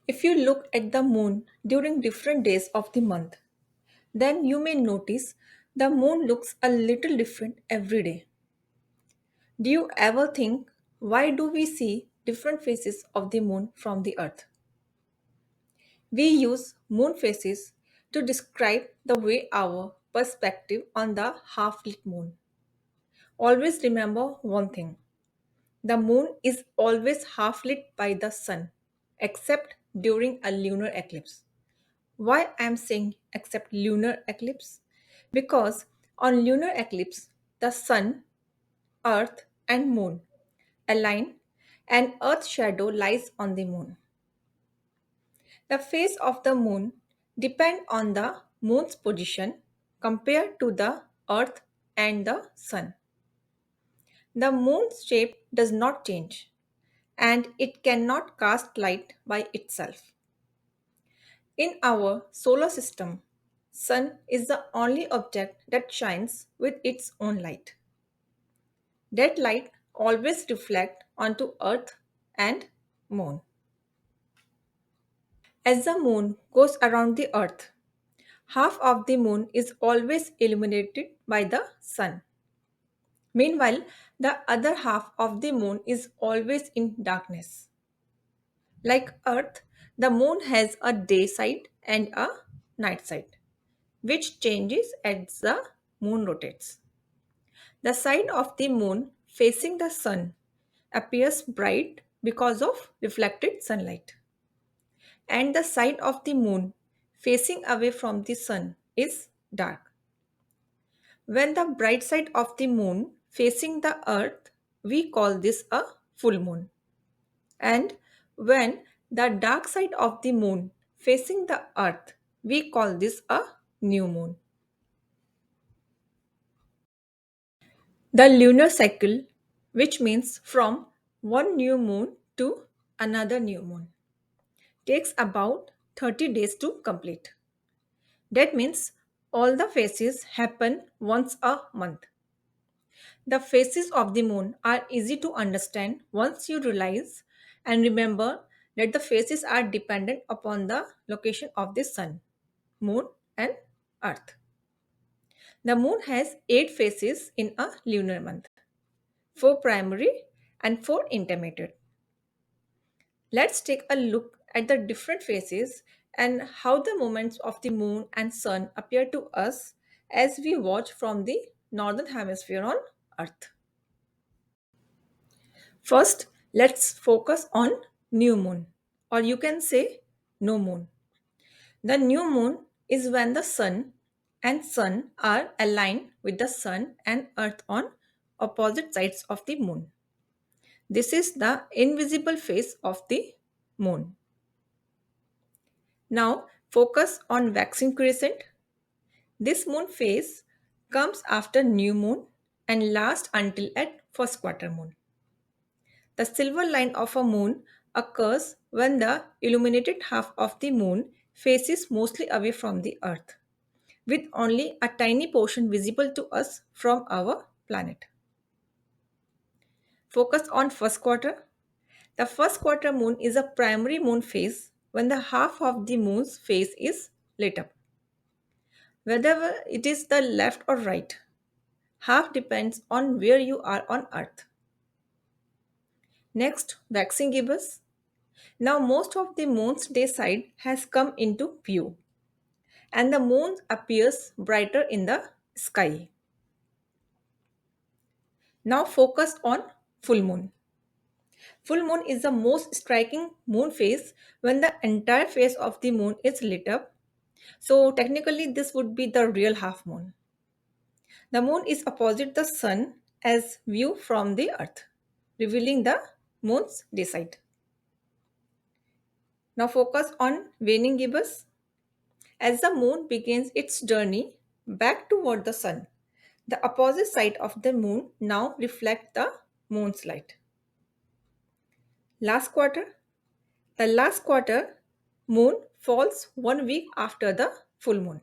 If you look at the moon during different days of the month, then you may notice the moon looks a little different every day. Do you ever think, why do we see different faces of the moon from the earth? We use moon phases to describe the way our perspective on the half lit moon. Always remember one thing, the moon is always half lit by the sun, except during a lunar eclipse. Why I'm saying except lunar eclipse? Because on lunar eclipse, the sun, earth, and moon align and earth's shadow lies on the moon. The phase of the moon depend on the moon's position compared to the earth and the sun. The moon's shape does not change and it cannot cast light by itself. In our solar system, sun is the only object that shines with its own light. That light always reflects onto earth and moon. As the moon goes around the earth, half of the moon is always illuminated by the sun. Meanwhile, the other half of the moon is always in darkness. Like earth, the moon has a day side and a night side, which changes as the moon rotates. The side of the moon facing the sun appears bright because of reflected sunlight, and the side of the moon facing away from the sun is dark. When the bright side of the moon facing the earth, we call this a full moon. And when the dark side of the moon facing the earth, we call this a new moon. The lunar cycle, which means from one new moon to another new moon, takes about 30 days to complete. That means all the phases happen once a month. The phases of the moon are easy to understand once you realize and remember that the phases are dependent upon the location of the sun, moon, and earth. The moon has 8 phases in a lunar month, 4 primary and 4 intermediate. Let's take a look at the different phases and how the movements of the moon and sun appear to us as we watch from the northern hemisphere on earth. First, let's focus on new moon, or you can say no moon. The new moon is when the sun and sun are aligned with the sun and earth on opposite sides of the moon. This is the invisible face of the moon. Now focus on waxing crescent. This moon phase comes after new moon and lasts until at first quarter moon. The silver line of a moon occurs when the illuminated half of the moon faces mostly away from the earth, with only a tiny portion visible to us from our planet. Focus on first quarter. The first quarter moon is a primary moon phase when the half of the moon's face is lit up. Whether it is the left or right, half depends on where you are on earth. Next, waxing gibbous. Now most of the moon's day side has come into view and the moon appears brighter in the sky. Now focus on full moon. Full moon is the most striking moon phase when the entire face of the moon is lit up. So technically this would be the real half moon. The moon is opposite the sun as view from the earth, revealing the moon's day side. Now focus on waning gibbous. As the moon begins its journey back toward the sun, the opposite side of the moon now reflects the moon's light. Last quarter. The last quarter moon falls 1 week after the full moon.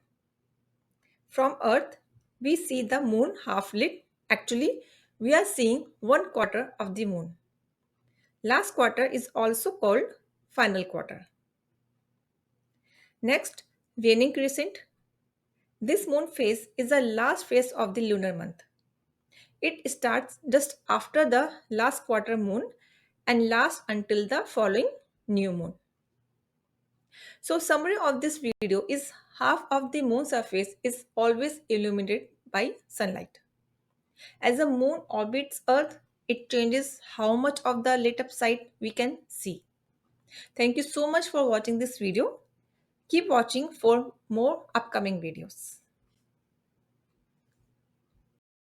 From Earth, we see the moon half lit. Actually, we are seeing 1 quarter of the moon. Last quarter is also called final quarter. Next, waning crescent. This moon phase is the last phase of the lunar month. It starts just after the last quarter moon and lasts until the following new moon. So summary of this video is half of the moon surface is always illuminated by sunlight. As the moon orbits Earth, it changes how much of the lit up side we can see. Thank you so much for watching this video. Keep watching for more upcoming videos.